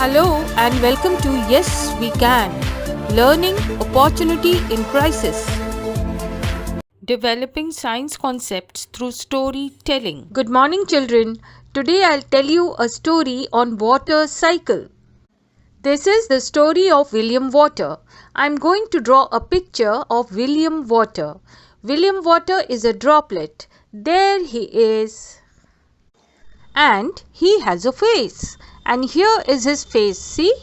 Hello and welcome to Yes We Can, Learning Opportunity in Crisis. Developing science concepts through storytelling. Good morning children. Today I'll tell you a story on water cycle. This is the story of William Water. I'm going to draw a picture of William Water. William Water is a droplet. There he is. And he has a face. And here is his face, see?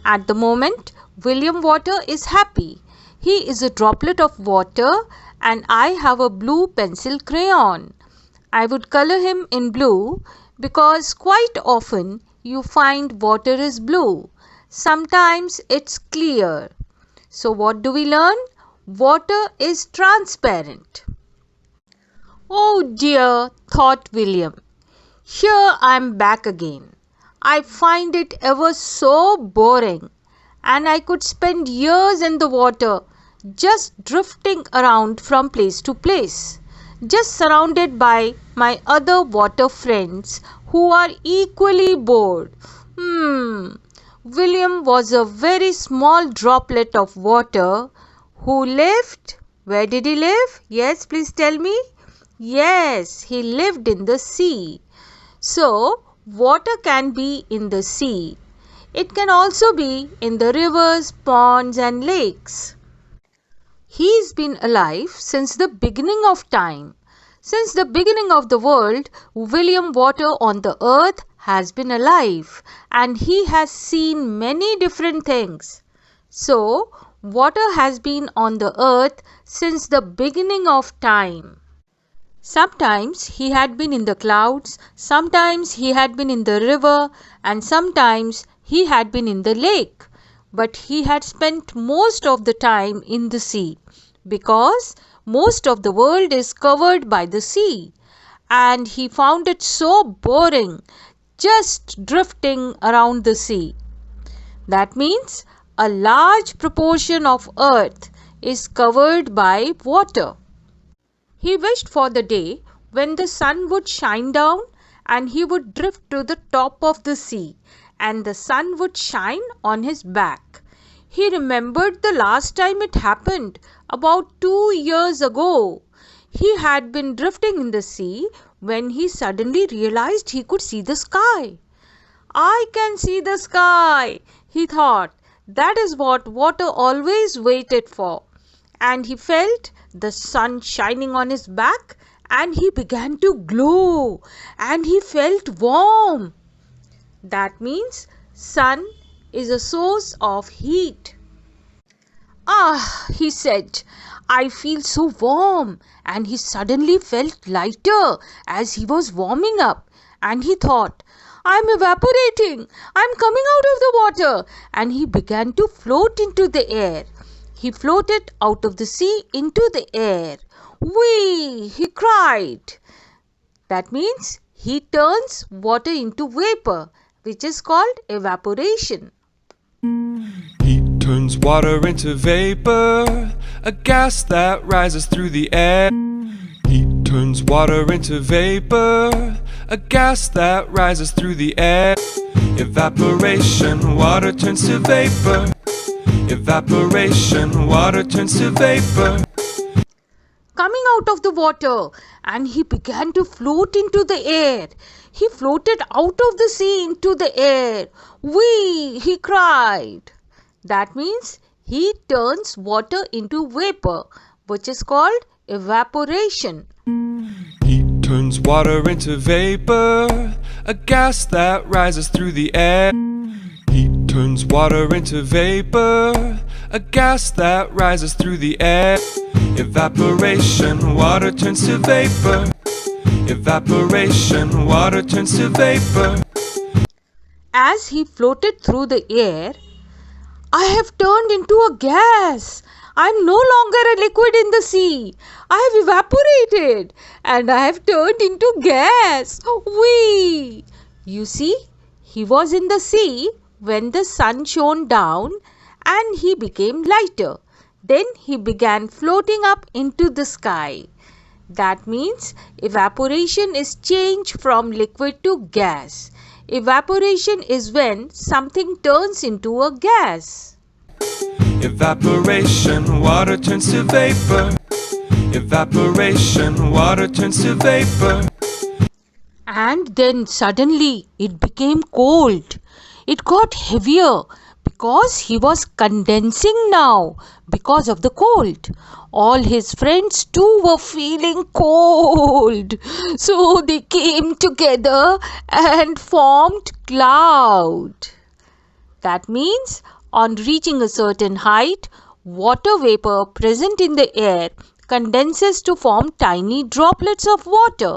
At the moment, William Water is happy. He is a droplet of water and I have a blue pencil crayon. I would color him in blue because quite often you find water is blue. Sometimes it's clear. So what do we learn? Water is transparent. Oh dear, thought William. Here I am back again. I find it ever so boring, and I could spend years in the water just drifting around from place to place, just surrounded by my other water friends who are equally bored. William was a very small droplet of water who lived. Where did he live? Yes, please tell me. Yes, he lived in the sea. So, water can be in the sea. It can also be in the rivers, ponds and lakes. He's been alive since the beginning of time. Since the beginning of the world, William Water on the earth has been alive and he has seen many different things. So, water has been on the earth since the beginning of time. Sometimes he had been in the clouds, sometimes he had been in the river, and sometimes he had been in the lake. But he had spent most of the time in the sea, because most of the world is covered by the sea. And he found it so boring, just drifting around the sea. That means a large proportion of earth is covered by water. He wished for the day when the sun would shine down and he would drift to the top of the sea and the sun would shine on his back. He remembered the last time it happened, about 2 years ago. He had been drifting in the sea when he suddenly realized he could see the sky. I can see the sky, he thought. That is what water always waited for. And he felt the sun shining on his back and he began to glow and he felt warm. That means sun is a source of heat. He said, I feel so warm, and he suddenly felt lighter as he was warming up and he thought, I'm evaporating, I'm coming out of the water, and he began to float into the air. He floated out of the sea into the air. Whee! He cried. That means he turns water into vapor, which is called evaporation. Heat turns water into vapor, a gas that rises through the air. Heat turns water into vapor, a gas that rises through the air. Evaporation, water turns to vapor. Evaporation, water turns to vapor. Coming out of the water, and he began to float into the air. He floated out of the sea into the air. Whee! He cried. That means he turns water into vapor, which is called evaporation. Heat turns water into vapor, a gas that rises through the air. Heat turns water into vapor, a gas that rises through the air. Evaporation, water turns to vapor. Evaporation, water turns to vapor. As he floated through the air, I have turned into a gas. I am no longer a liquid in the sea. I have evaporated and I have turned into gas. Whee! You see, he was in the sea when the sun shone down and he became lighter. Then he began floating up into the sky. That means evaporation is change from liquid to gas. Evaporation is when something turns into a gas. Evaporation, water turns to vapor. Evaporation, water turns to vapor. And then suddenly it became cold. It got heavier because he was condensing now because of the cold. All his friends too were feeling cold. So they came together and formed cloud. That means on reaching a certain height, water vapor present in the air condenses to form tiny droplets of water.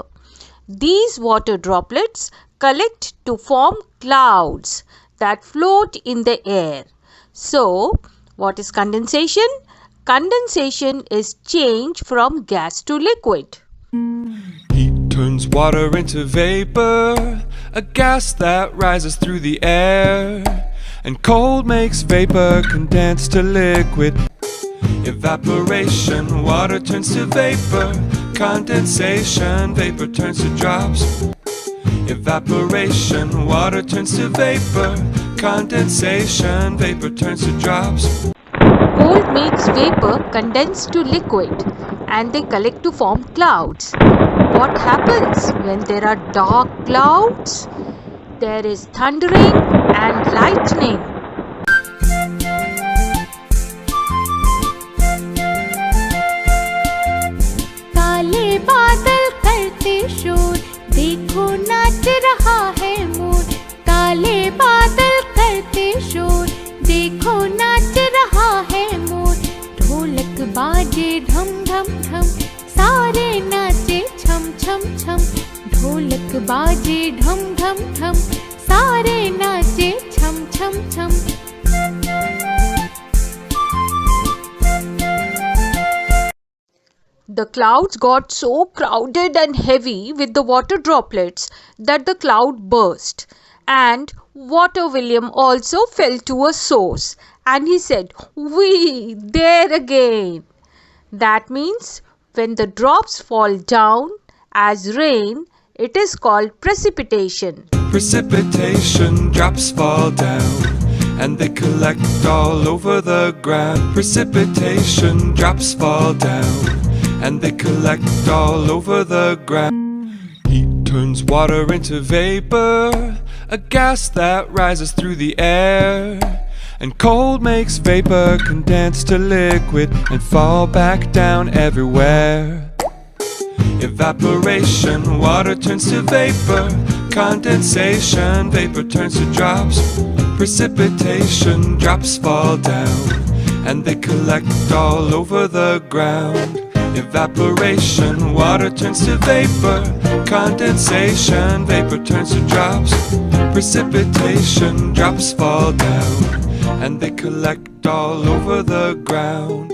These water droplets collect to form clouds that float in the air. So, what is condensation? Condensation is change from gas to liquid. Heat turns water into vapor, a gas that rises through the air. And cold makes vapor condense to liquid. Evaporation, water turns to vapor. Condensation, vapor turns to drops. Evaporation, water turns to vapor. Condensation, vapor turns to drops. Cold makes vapor condense to liquid and they collect to form clouds. What happens when there are dark clouds? There is thundering and lightning. काले बादल करते शोर, देखो नाच रहा है मोर। काले बादल करते शोर, देखो नाच रहा है मोर। ढोलक बाजे ढम ढम ढम, सारे नाचे छम छम छम। ढोलक बाजे ढम ढम ढम, सारे नाचे छम छम छम। The clouds got so crowded and heavy with the water droplets that the cloud burst. And Water William also fell to a source. And he said, "Whee, there again." That means when the drops fall down as rain, it is called precipitation. Precipitation, drops fall down and they collect all over the ground. Precipitation, drops fall down and they collect all over the ground. Heat turns water into vapor, a gas that rises through the air. And cold makes vapor condense to liquid and fall back down everywhere. Evaporation, water turns to vapor. Condensation, vapor turns to drops. Precipitation, drops fall down and they collect all over the ground. Evaporation, water turns to vapor. Condensation, vapor turns to drops. Precipitation, drops fall down and they collect all over the ground.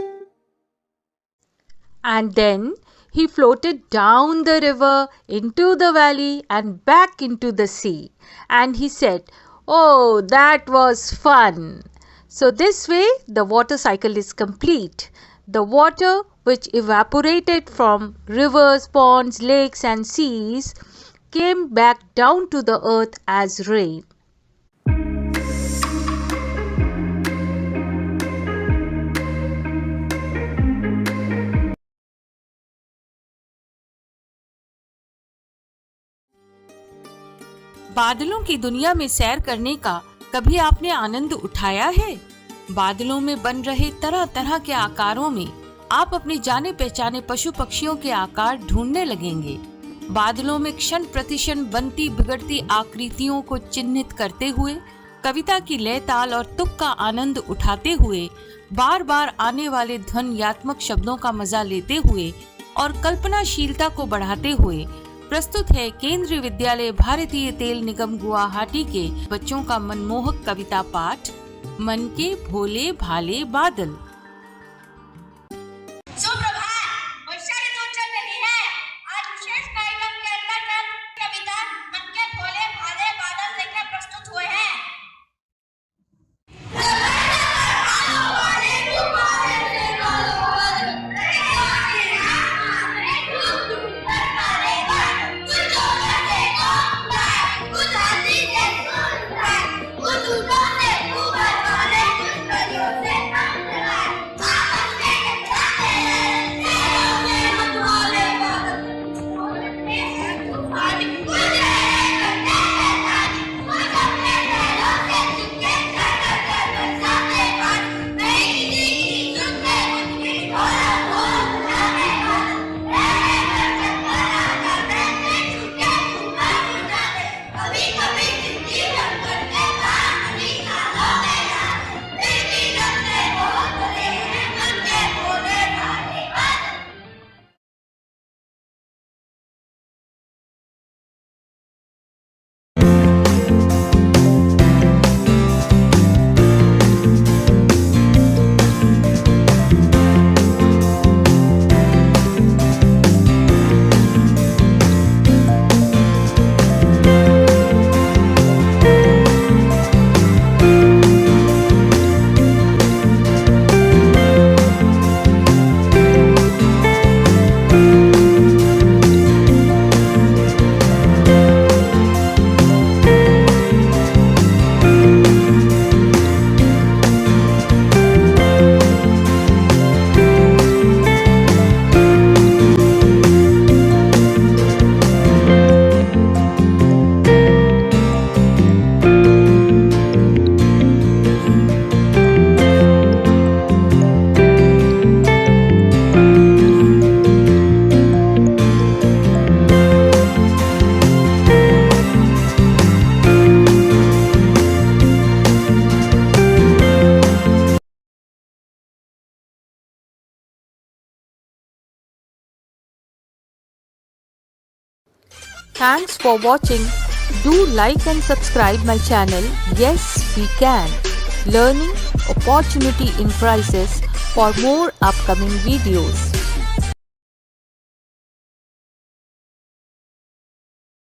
And then he floated down the river, into the valley and back into the sea. And he said, "Oh, that was fun." So this way the water cycle is complete. The water which evaporated from rivers, ponds, lakes and seas came back down to the earth as rain. बादलों की दुनिया में सैर करने का कभी आपने आनंद उठाया है? बादलों में बन रहे तरह तरह के आकारों में आप अपने जाने पहचाने पशु पक्षियों के आकार ढूंढने लगेंगे। बादलों में क्षण प्रतिक्षण बनती बिगड़ती आकृतियों को चिन्हित करते हुए, कविता की लय ताल और तुक का आनंद उठाते हुए, बार बार आने वाले ध्वन्यात्मक शब्दों का मजा लेते हुए और कल्पनाशीलता को बढ़ाते हुए प्रस्तुत है केंद्रीय विद्यालय भारतीय तेल निगम गुवाहाटी के बच्चों का मनमोहक कविता पाठ मन के भोले भाले बादल। सुप्रभात, वर्षा ऋतु चल रही है। आज विशेष कार्यक्रम के अंतर्गत कविता मन के भोले भाले बादल लेकर प्रस्तुत हुए हैं। कुछ Thanks for watching. Do like and subscribe my channel. Yes, we can. Learning opportunity in crisis for more upcoming videos.